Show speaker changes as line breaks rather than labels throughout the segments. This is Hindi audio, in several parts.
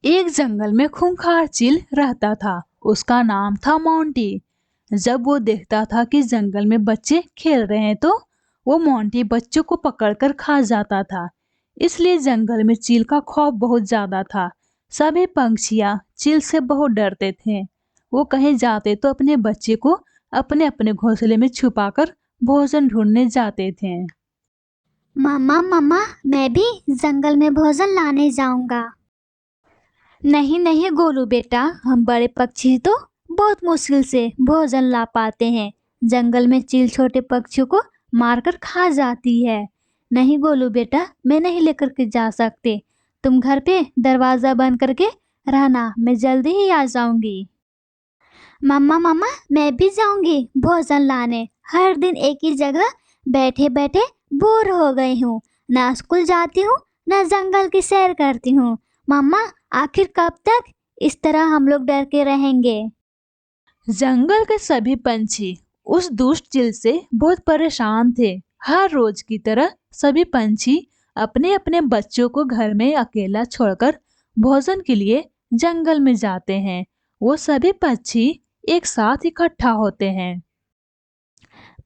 एक जंगल में खूंखार चील रहता था। उसका नाम था मोंटी। जब वो देखता था कि जंगल में बच्चे खेल रहे हैं तो वो मोंटी बच्चों को पकड़कर खा जाता था। इसलिए जंगल में चील का खौफ बहुत ज्यादा था। सभी पंछियां चील से बहुत डरते थे। वो कहीं जाते तो अपने बच्चे को अपने अपने घोंसले में छुपाकर भोजन ढूंढने जाते थे।
मम्मा मम्मा, मैं भी जंगल में भोजन लाने जाऊंगा। नहीं नहीं गोलू बेटा, हम बड़े पक्षी तो बहुत मुश्किल से भोजन ला पाते हैं। जंगल में चील छोटे पक्षियों को मारकर खा जाती है। नहीं गोलू बेटा, मैं नहीं लेकर के जा सकते। तुम घर पे दरवाजा बंद करके रहना, मैं जल्दी ही आ जाऊंगी। मम्मा मम्मा, मैं भी जाऊंगी भोजन लाने। हर दिन एक ही जगह बैठे बैठे बोर हो गई हूँ। ना स्कूल जाती हूँ, ना जंगल की सैर करती हूँ। मम्मा, आखिर कब तक इस तरह हम लोग डर के रहेंगे?
जंगल के सभी पंछी उस दुष्ट चील से बहुत परेशान थे। हर रोज की तरह सभी पंछी अपने अपने बच्चों को घर में अकेला छोड़कर भोजन के लिए जंगल में जाते हैं। वो सभी पक्षी एक साथ इकट्ठा होते हैं।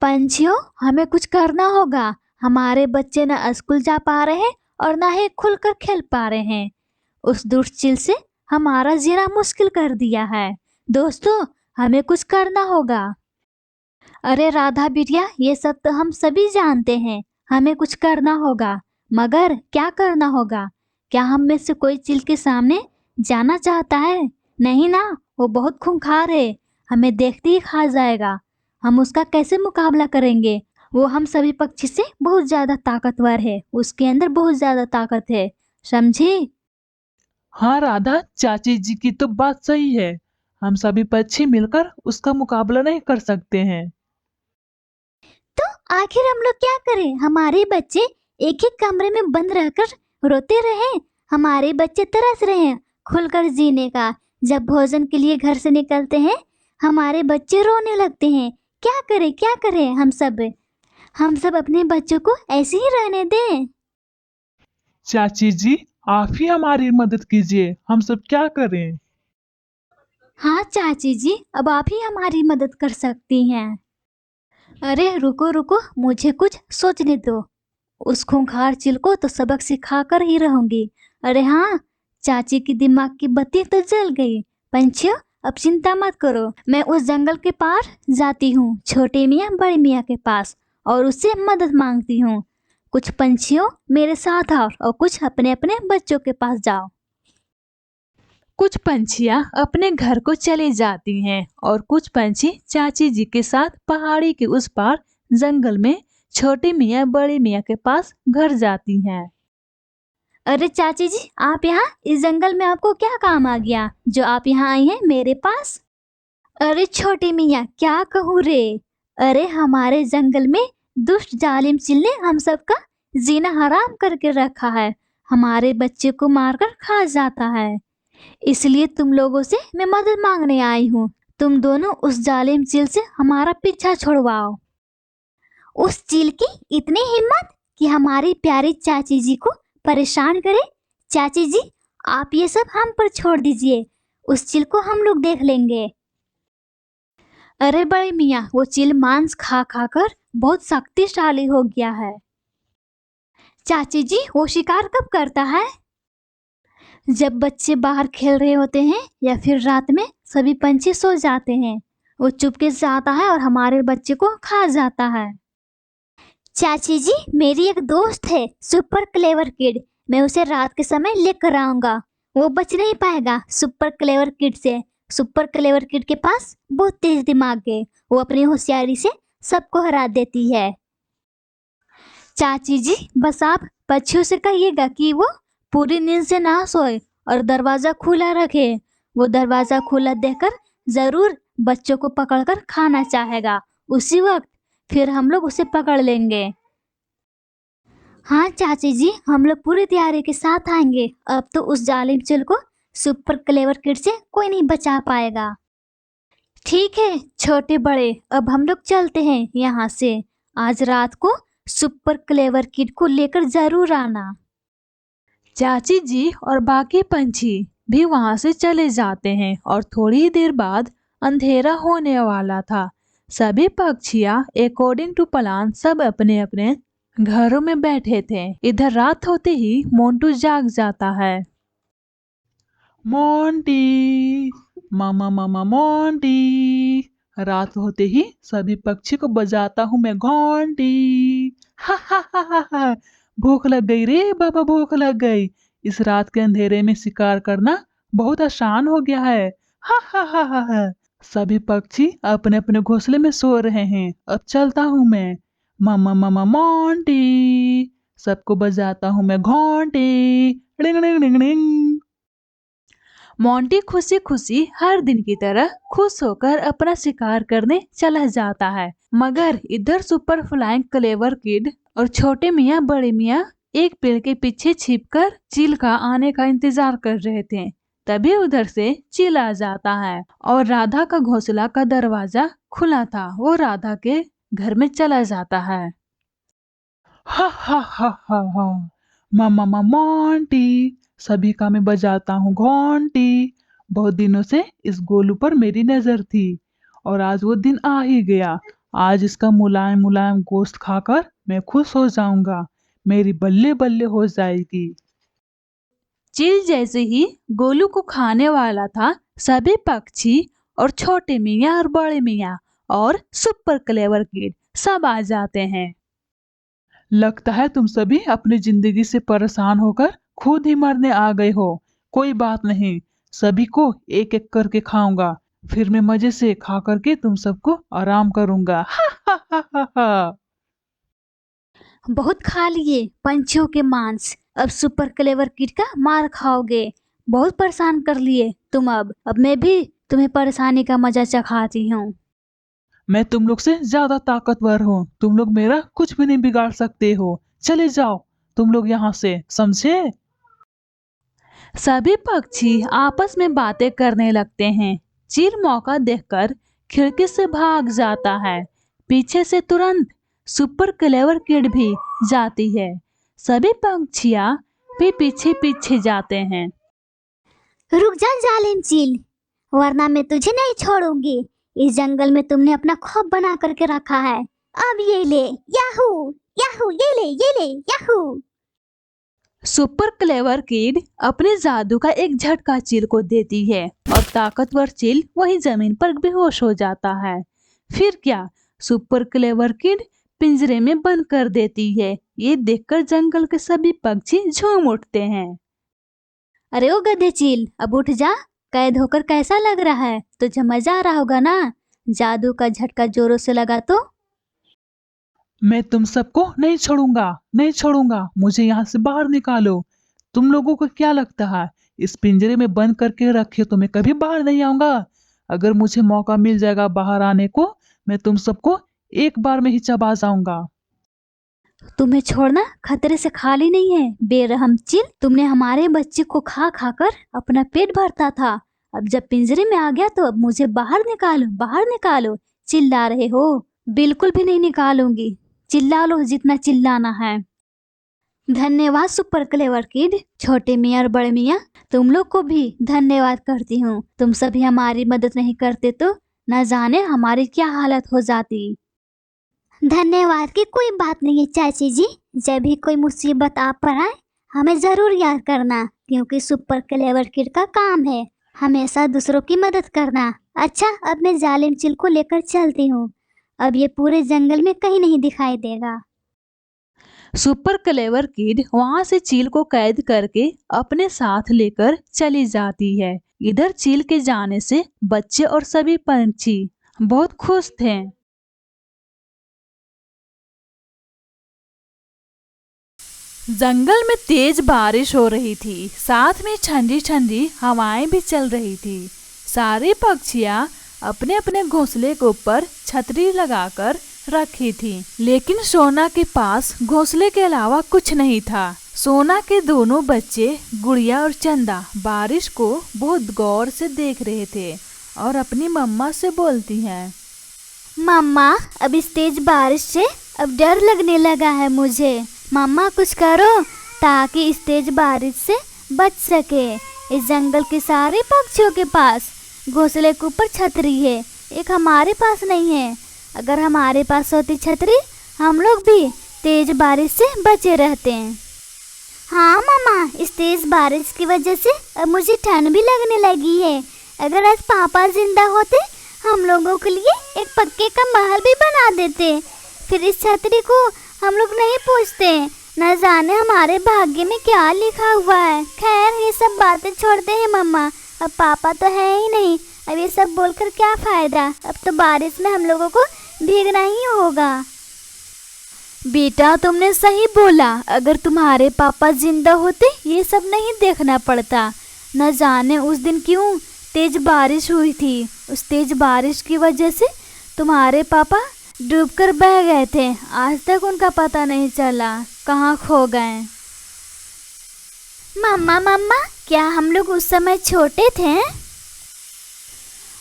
पंछियों, हमें कुछ करना होगा। हमारे बच्चे ना स्कूल जा पा रहे हैं और ना ही खुलकर खेल पा रहे हैं। उस दुष्ट चील से हमारा जीना मुश्किल कर दिया है। दोस्तों, हमें कुछ करना होगा। अरे राधा बिटिया, ये सब तो हम सभी जानते हैं। हमें कुछ करना होगा, मगर क्या करना होगा? क्या हम में से कोई चील के सामने जाना चाहता है? नहीं ना, वो बहुत खूंखार है। हमें देखते ही खा जाएगा। हम उसका कैसे मुकाबला करेंगे? वो हम सभी पक्षी से बहुत ज्यादा ताकतवर है। उसके अंदर बहुत ज्यादा ताकत है, समझी?
हाँ राधा, चाची जी की तो बात सही है। हम सभी पक्षी मिलकर उसका मुकाबला नहीं कर सकते हैं।
तो आखिर हम लोग क्या करें? हमारे बच्चे एक ही कमरे में बंद रहकर रोते रहे। हमारे बच्चे तरस रहे हैं खुलकर जीने का। जब भोजन के लिए घर से निकलते हैं, हमारे बच्चे रोने लगते हैं। क्या करें क्या करें? हम सब अपने बच्चों को ऐसे ही रहने दें?
चाची जी, आप ही हमारी मदद कीजिए। हम सब क्या करें?
हाँ चाची जी, अब आप ही हमारी मदद कर सकती हैं। अरे रुको रुको, मुझे कुछ सोचने दो। उस खूंखार चील को तो सबक सिखा कर ही रहूंगी। अरे हाँ, चाची की दिमाग की बत्ती तो जल गई। पंछियों, अब चिंता मत करो। मैं उस जंगल के पार जाती हूँ, छोटे मियाँ बड़े मियाँ के पास, और उससे मदद मांगती हूँ। कुछ पंछियों मेरे साथ आओ और कुछ अपने अपने बच्चों के पास जाओ। कुछ पंछियां अपने घर को चली जाती हैं और कुछ पंछी चाची जी के साथ पहाड़ी के उस पार जंगल में छोटे मियाँ बड़े मियाँ के पास घर जाती हैं। अरे चाची जी, आप यहाँ इस जंगल में आपको क्या काम आ गया जो आप यहाँ आई हैं मेरे पास? अरे छोटी मियाँ, क्या कहूँ रे। अरे हमारे जंगल में दुष्ट जालिम चील ने हम सबका जीना हराम करके रखा है। हमारे बच्चे को मारकर खा जाता है। इसलिए तुम लोगों से मैं मदद मांगने आई हूँ। तुम दोनों उस जालिम चील से हमारा पीछा छुड़वाओ। उस चील की इतनी हिम्मत कि हमारी प्यारी चाची जी को परेशान करे। चाची जी, आप ये सब हम पर छोड़ दीजिए। उस चील को हम लोग देख लेंगे। अरे बड़े मियाँ, वो चील मांस खा खा कर बहुत शक्तिशाली हो गया है। चाची जी, वो शिकार कब करता है? जब बच्चे बाहर खेल रहे होते हैं या फिर रात में सभी पंछी सो जाते हैं, वो चुपके से आता है और हमारे बच्चे को खा जाता है। चाची जी, मेरी एक दोस्त है सुपर क्लेवर किड। मैं उसे रात के समय लेकर आऊंगा। वो बच नहीं पाएगा सुपर क्लेवर किड से। सुपर क्लेवर किड के पास बहुत तेज दिमाग है। वो अपनी होशियारी से सबको हरा देती है। चाची जी, बस आप पक्षियों से कहिएगा कि वो पूरी नींद से ना सोए और दरवाजा खुला रखे। वो दरवाजा खुला देखकर जरूर बच्चों को पकड़कर खाना चाहेगा। उसी वक्त फिर हम लोग उसे पकड़ लेंगे। हाँ चाची जी, हम लोग पूरी तैयारी के साथ आएंगे। अब तो उस जालिम चील को सुपर क्लेवर किड से कोई नहीं बचा पाएगा। ठीक है छोटे बड़े, अब हम लोग चलते हैं यहाँ से। आज रात को सुपर क्लेवर किड को लेकर जरूर आना।
चाची जी और बाकी पंछी भी वहां से चले जाते हैं और थोड़ी देर बाद अंधेरा होने वाला था। सभी पक्षियां अकॉर्डिंग टू प्लान सब अपने अपने घरों में बैठे थे। इधर रात होते ही मोंटू जाग जाता है।
मोंटी, मामा मामा मोंटी। रात होते ही सभी पक्षी को बजाता हूँ मैं घंटी। हा हा हा हा हा। भूख लग गई रे बाबा, भूख लग गई। इस रात के अंधेरे में शिकार करना बहुत आसान हो गया है। हा हा हा हा हा। सभी पक्षी अपने अपने घोंसले में सो रहे हैं। अब चलता हूँ मैं। मामा मामा मोंटी, सबको बजाता हूँ मैं घंटी। डिंग डिंग डिंग डिंग।
मोंटी खुशी खुशी हर दिन की तरह खुश होकर अपना शिकार करने चला जाता है। मगर इधर सुपर फ्लाइंग क्लेवर किड और छोटे मियाँ बड़े मियाँ एक पेड़ के पीछे छिपकर चील का आने का इंतजार कर रहे थे। तभी उधर से चील आ जाता है और राधा का घोंसला का दरवाजा खुला था। वो राधा के घर में चला जाता है।
हा हा हा हा हा। मामा मामा मोंटी, सभी का मैं बजाता हूँ घंटी। बहुत दिनों से इस गोलू पर मेरी नजर थी और आज वो दिन आ ही गया। आज इसका मुलायम मुलायम गोश्त खाकर मैं खुश हो जाऊंगा। मेरी बल्ले बल्ले हो जाएगी।
चील जैसे ही गोलू को खाने वाला था, सभी पक्षी और छोटे मियाँ और बड़े मियाँ और सुपर क्लेवर किड सब आ जाते हैं।
लगता है तुम सभी अपनी जिंदगी से परेशान होकर खुद ही मरने आ गए हो। कोई बात नहीं, सभी को एक एक करके खाऊंगा। फिर मैं मजे से खा करके तुम सबको आराम करूंगा। हा हा हा हा हा।
बहुत खा लिए पंछियों के मांस, अब सुपर क्लेवर किड का मार खाओगे। बहुत परेशान कर लिए तुम। अब मैं भी तुम्हें परेशानी का मजा चखाती हूँ।
मैं तुम लोग से ज्यादा ताकतवर हूँ। तुम लोग मेरा कुछ भी नहीं बिगाड़ सकते हो। चले जाओ तुम लोग यहाँ से, समझे?
सभी पक्षी आपस में बातें करने लगते हैं। चील मौका देखकर खिड़की से भाग जाता है। पीछे से तुरंत सुपर क्लेवर किड भी जाती है। सभी पक्षियाँ भी पीछे पीछे जाते हैं।
रुक जा जालिम चील, वरना मैं तुझे नहीं छोड़ूंगी। इस जंगल में तुमने अपना खौफ बना करके रखा है। अब ये ले, याहू याहू, ये ले याहू।
सुपर क्लेवर किड अपने जादू का एक झटका चील को देती है और ताकतवर चील वही जमीन पर बेहोश हो जाता है। फिर क्या, सुपर क्लेवर किड पिंजरे में बंद कर देती है। ये देखकर जंगल के सभी पक्षी झूम उठते हैं।
अरे ओ गधे चील, अब उठ जा। कैद होकर कैसा लग रहा है? तुझे मजा आ रहा होगा ना? जादू का झटका जोरों से लगा तो।
मैं तुम सबको नहीं छोड़ूंगा, नहीं छोड़ूंगा। मुझे यहाँ से बाहर निकालो। तुम लोगों को क्या लगता है इस पिंजरे में बंद करके रखे तो मैं कभी बाहर नहीं आऊंगा? अगर मुझे मौका मिल जाएगा बाहर आने को, मैं तुम सबको एक बार में ही चबा जाऊंगा।
तुम्हें छोड़ना खतरे से खाली नहीं है बेरहम चील। तुमने हमारे बच्चे को खा खा कर अपना पेट भरता था। अब जब पिंजरे में आ गया तो अब मुझे बाहर निकालो, बाहर निकालो। चिल्ला रहे हो? बिल्कुल भी नहीं निकालूंगी। चिल्ला लो जितना चिल्लाना है। धन्यवाद सुपर क्लेवर किड। छोटे मियाँ और बड़े मियाँ, तुम लोग को भी धन्यवाद करती हूँ। तुम सभी हमारी मदद नहीं करते तो न जाने हमारी क्या हालत हो जाती। धन्यवाद की कोई बात नहीं है चाची जी। जब भी कोई मुसीबत आ पड़े हमें जरूर याद करना, क्योंकि सुपर क्लेवर किड का काम है हमेशा दूसरों की मदद करना। अच्छा, अब मैं जालिम चील को लेकर चलती हूँ। अब ये पूरे जंगल में कहीं नहीं दिखाई देगा।
सुपर क्लेवर किड वहां से चील को कैद करके अपने साथ लेकर चली जाती है। इधर चील के जाने से बच्चे और सभी पंछी बहुत खुश थे। जंगल में तेज बारिश हो रही थी, साथ में ठंडी ठंडी हवाएं भी चल रही थी। सारे पक्षियां अपने अपने घोंसले के ऊपर छतरी लगाकर रखी थी, लेकिन सोना के पास घोंसले के अलावा कुछ नहीं था। सोना के दोनों बच्चे गुड़िया और चंदा बारिश को बहुत गौर से देख रहे थे और अपनी मम्मा से बोलती हैं,
मम्मा, अब इस तेज बारिश से अब डर लगने लगा है मुझे। मम्मा कुछ करो ताकि इस तेज बारिश से बच सके। इस जंगल के सारे पक्षियों के पास घोंसले के ऊपर छतरी है, एक हमारे पास नहीं है। अगर हमारे पास होती छतरी, हम लोग भी तेज बारिश से बचे रहते हैं। हाँ मामा, इस तेज बारिश की वजह से अब मुझे ठंड भी लगने लगी है। अगर आज पापा जिंदा होते, हम लोगों के लिए एक पक्के का महल भी बना देते। फिर इस छतरी को हम लोग नहीं पूछते, न जाने हमारे भाग्य में क्या लिखा हुआ है। खैर, ये सब बातें छोड़ते हैं मम्मा, अब पापा तो है ही नहीं, अब ये सब बोलकर क्या फायदा। अब तो बारिश में हम लोगों को भीगना ही होगा।
बेटा, तुमने सही बोला। अगर तुम्हारे पापा जिंदा होते, ये सब नहीं देखना पड़ता। न जाने उस दिन क्यों तेज बारिश हुई थी। उस तेज बारिश की वजह से तुम्हारे पापा डूबकर बह गए थे। आज तक उनका पता नहीं चला, कहाँ खो गए।
मम्मा, क्या हम लोग उस समय छोटे थे?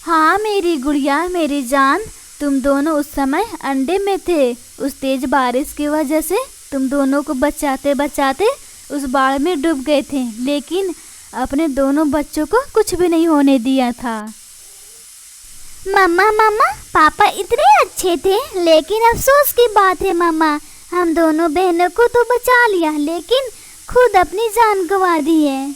हाँ मेरी गुड़िया, मेरी जान, तुम दोनों उस समय अंडे में थे। उस तेज बारिश की वजह से तुम दोनों को बचाते बचाते उस बाढ़ में डूब गए थे, लेकिन अपने दोनों बच्चों को कुछ भी नहीं होने दिया था।
मम्मा, पापा इतने अच्छे थे, लेकिन अफसोस की बात है मम्मा, हम दोनों बहनों को तो बचा लिया, लेकिन खुद अपनी जान गंवा दी है।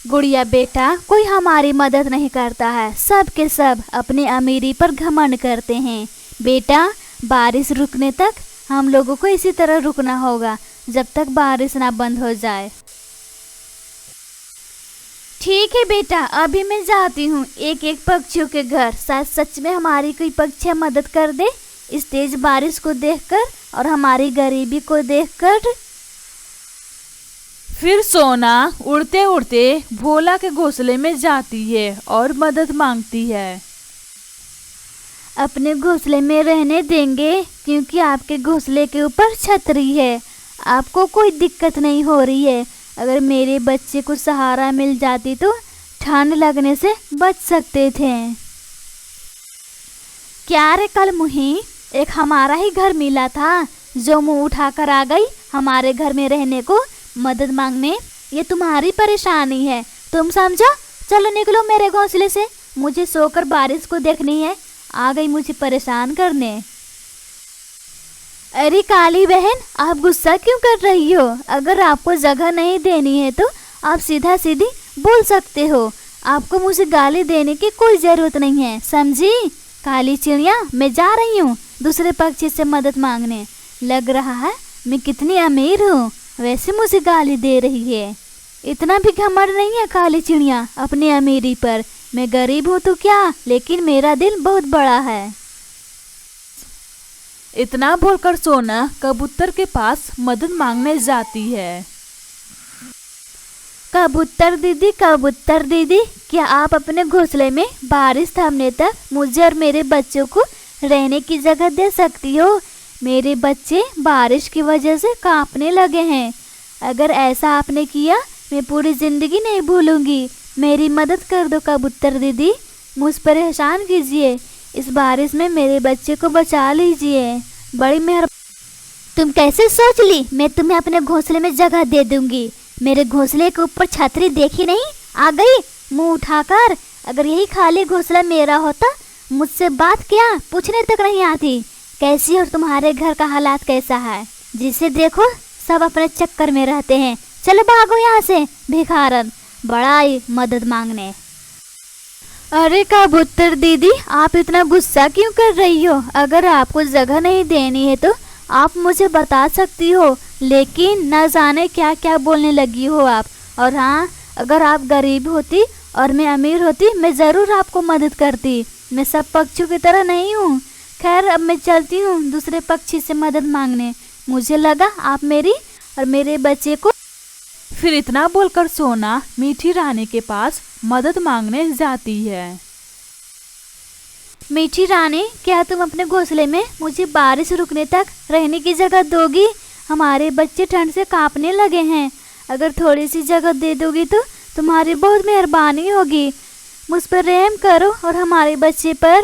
गुड़िया बेटा, कोई हमारी मदद नहीं करता है, सब के सब अपनी अमीरी पर घमंड करते हैं। बेटा, बारिश रुकने तक हम लोगों को इसी तरह रुकना होगा, जब तक बारिश ना बंद हो जाए। ठीक है बेटा, अभी मैं जाती हूँ एक एक पक्षियों के घर। शायद सच में हमारी कोई पक्षी मदद कर दे इस तेज बारिश को देखकर और हमारी गरीबी को देखकर। फिर सोना उड़ते उड़ते भोला के घोंसले में जाती है और मदद मांगती है।
अपने घोंसले में रहने देंगे, क्योंकि आपके घोंसले के ऊपर छतरी है, आपको कोई दिक्कत नहीं हो रही है। अगर मेरे बच्चे को सहारा मिल जाती तो ठंड लगने से बच सकते थे।
क्या रे कल मुही, एक हमारा ही घर मिला था जो मुंह उठाकर आ गई हमारे घर में रहने को मदद मांगने। ये तुम्हारी परेशानी है, तुम समझो। चलो निकलो मेरे घोंसले से, मुझे सोकर बारिश को देखनी है। आ गई मुझे परेशान करने। अरे काली बहन, आप गुस्सा क्यों कर रही हो? अगर आपको जगह नहीं देनी है तो आप सीधा सीधी बोल सकते हो। आपको मुझे गाली देने की कोई ज़रूरत नहीं है, समझी? काली चिड़िया, मैं जा रही हूँ दूसरे पक्षी से मदद मांगने। लग रहा है मैं कितनी अमीर हूँ, वैसे मुझे गाली दे रही है। इतना भी घमंड नहीं है काली चिड़िया अपनी अमीरी पर। मैं गरीब हूँ तो क्या, लेकिन मेरा दिल बहुत बड़ा है। इतना बोलकर सोना कबूतर के पास मदद मांगने जाती है।
कबूतर दीदी, क्या आप अपने घोंसले में बारिश थमने तक मुझे और मेरे बच्चों को रहने की जगह दे सकती हो? मेरे बच्चे बारिश की वजह से कांपने लगे हैं। अगर ऐसा आपने किया, मैं पूरी जिंदगी नहीं भूलूंगी। मेरी मदद कर दो कबूतर दीदी, मुझ पर एहसान कीजिए। इस बारिश में मेरे बच्चे को बचा लीजिए, बड़ी मेहरबानी। तुम कैसे सोच ली मैं तुम्हें अपने घोंसले में जगह दे दूंगी? मेरे घोंसले के ऊपर छतरी देखी नहीं? आ गई मुंह उठाकर। अगर यही खाली घोंसला मेरा होता, मुझसे बात क्या पूछने तक नहीं आती। कैसी और तुम्हारे घर का हालात कैसा है? जिसे देखो सब अपने चक्कर में रहते हैं। चलो भागो यहाँ से भिखारन, बड़ा ही मदद मांगने।
अरे कबूतर दीदी, आप इतना गुस्सा क्यों कर रही हो? अगर आपको जगह नहीं देनी है तो आप मुझे बता सकती हो, लेकिन न जाने क्या क्या बोलने लगी हो आप। और हाँ, अगर आप गरीब होती और मैं अमीर होती, मैं ज़रूर आपको मदद करती। मैं सब पक्षियों की तरह नहीं हूँ। खैर, अब मैं चलती हूँ दूसरे पक्षी से मदद मांगने। मुझे लगा आप मेरी और मेरे बच्चे को। फिर इतना बोलकर सोना मीठी रानी के पास मदद मांगने जाती है।
मीठी रानी, क्या तुम अपने घोंसले में मुझे बारिश रुकने तक रहने की जगह दोगी? हमारे बच्चे ठंड से कांपने लगे हैं। अगर थोड़ी सी जगह दे दोगी तो तुम्हारी बहुत मेहरबानी होगी। मुझ पर रहम करो और हमारे बच्चे पर।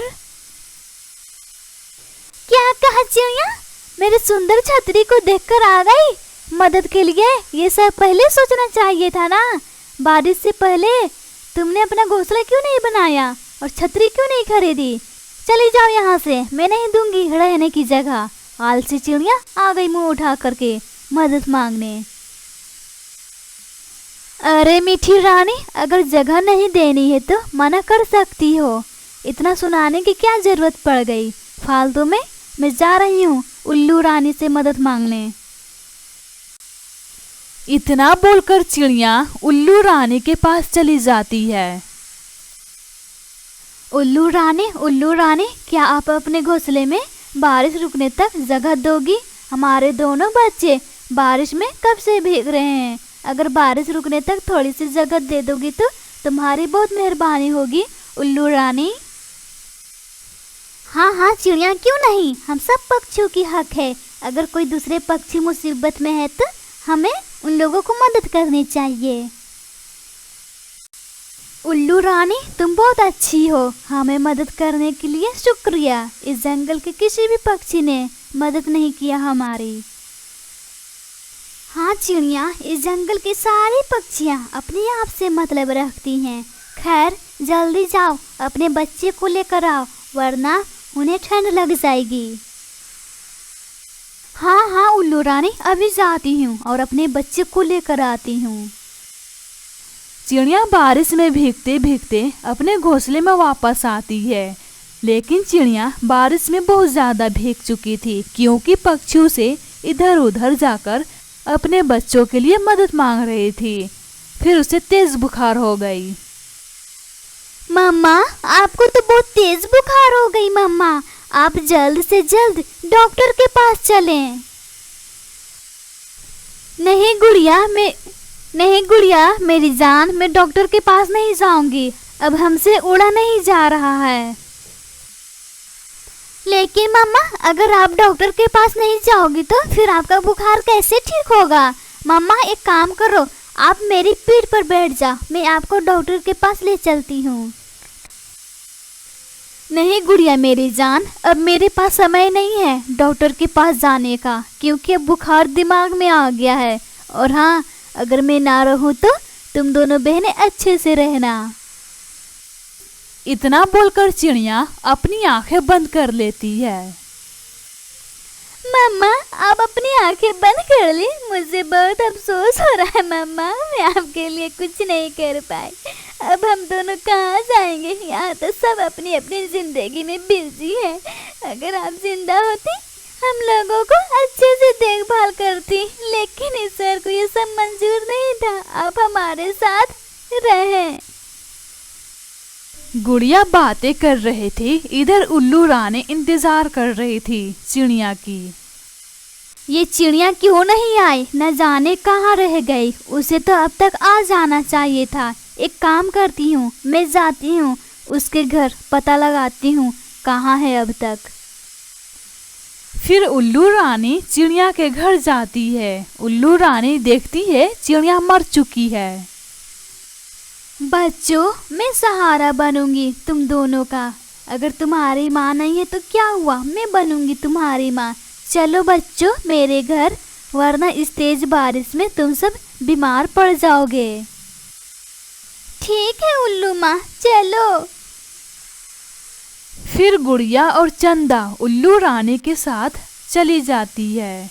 क्या कहा चिड़िया? मेरे सुंदर छतरी को देखकर आ गई मदद के लिए? ये सब पहले सोचना चाहिए था ना। बारिश से पहले तुमने अपना घोंसला क्यों नहीं बनाया और छतरी क्यों नहीं खरीदी? चली जाओ यहाँ से, मैं नहीं दूंगी रहने की जगह। आलसी चिड़िया आ गई मुंह उठा करके मदद मांगने। अरे मीठी रानी, अगर जगह नहीं देनी है तो मना कर सकती हो, इतना सुनाने की क्या जरूरत पड़ गई? फालतू में मैं जा रही हूँ उल्लू रानी से मदद मांगने।
इतना बोलकर चिड़िया उल्लू रानी के पास चली जाती है।
उल्लू रानी, क्या आप अपने घोंसले में बारिश रुकने तक जगह दोगी? हमारे दोनों बच्चे बारिश में कब से भीग रहे हैं। अगर बारिश रुकने तक थोड़ी सी जगह दे दोगी तो तुम्हारी बहुत मेहरबानी होगी उल्लू रानी। हाँ चिड़िया, क्यों नहीं, हम सब पक्षियों की हक है। अगर कोई दूसरे पक्षी मुसीबत में है तो हमें उन लोगों को मदद करनी चाहिए। उल्लू रानी, तुम बहुत अच्छी हो, हमें मदद करने के लिए शुक्रिया। इस जंगल के किसी भी पक्षी ने मदद नहीं किया हमारी। हाँ चिड़िया, इस जंगल की सारी पक्षियाँ अपने आप से मतलब रखती हैं। खैर जल्दी जाओ, अपने बच्चे को लेकर आओ, वरना उन्हें ठंड लग जाएगी। हाँ उल्लू रानी, अभी जाती हूँ और अपने बच्चे को लेकर आती हूँ।
चिड़िया बारिश में भीगते भीगते अपने घोंसले में वापस आती है, लेकिन चिड़िया बारिश में बहुत ज्यादा भीग चुकी थी, क्योंकि पक्षियों से इधर उधर जाकर अपने बच्चों के लिए मदद मांग रही थी। फिर उसे तेज बुखार हो गई।
मम्मा, आपको तो बहुत तेज बुखार हो गई। मम्मा, आप जल्द से जल्द डॉक्टर के पास चलें। नहीं गुड़िया मेरी जान, मैं डॉक्टर के पास नहीं जाऊंगी। अब हमसे उड़ा नहीं जा रहा है। लेकिन मम्मा, अगर आप डॉक्टर के पास नहीं जाओगी तो फिर आपका बुखार कैसे ठीक होगा? मम्मा एक काम करो, आप मेरी पीठ पर बैठ जाओ, मैं आपको डॉक्टर के पास ले चलती हूँ। नहीं गुड़िया मेरी जान, अब मेरे पास समय नहीं है डॉक्टर के पास जाने का, क्योंकि अब बुखार दिमाग में आ गया है। और हाँ, अगर मैं ना रहूँ तो तुम दोनों बहनें अच्छे से रहना।
इतना बोलकर चिड़िया अपनी आंखें बंद कर लेती है।
मम्मा, आप अपनी आंखें बंद कर ली, मुझे बहुत अफसोस हो रहा है मम्मा, मैं आपके लिए कुछ नहीं कर पाई। अब हम दोनों कहाँ जाएंगे? यहाँ तो सब अपनी अपनी जिंदगी में बिजी है। अगर आप जिंदा होती, हम लोगों को अच्छे से देखभाल करती, लेकिन ईश्वर को ये सब मंजूर नहीं था। आप हमारे साथ रहें।
गुड़िया बातें कर रहे थे, इधर उल्लू रानी इंतजार कर रही थी चिड़िया की।
ये चिड़िया क्यों नहीं आई? न जाने कहाँ रह गई। उसे तो अब तक आ जाना चाहिए था। एक काम करती हूँ, मैं जाती हूँ उसके घर, पता लगाती हूँ कहाँ है अब तक।
फिर उल्लू रानी चिड़िया के घर जाती है। उल्लू रानी देखती है चिड़िया मर चुकी है।
बच्चों, मैं सहारा बनूंगी तुम दोनों का। अगर तुम्हारी माँ नहीं है तो क्या हुआ, मैं बनूंगी तुम्हारी माँ। चलो बच्चों मेरे घर, वरना इस तेज बारिश में तुम सब बीमार पड़ जाओगे। ठीक है उल्लू माँ, चलो।
फिर गुड़िया और चंदा उल्लू रानी के साथ चली जाती है।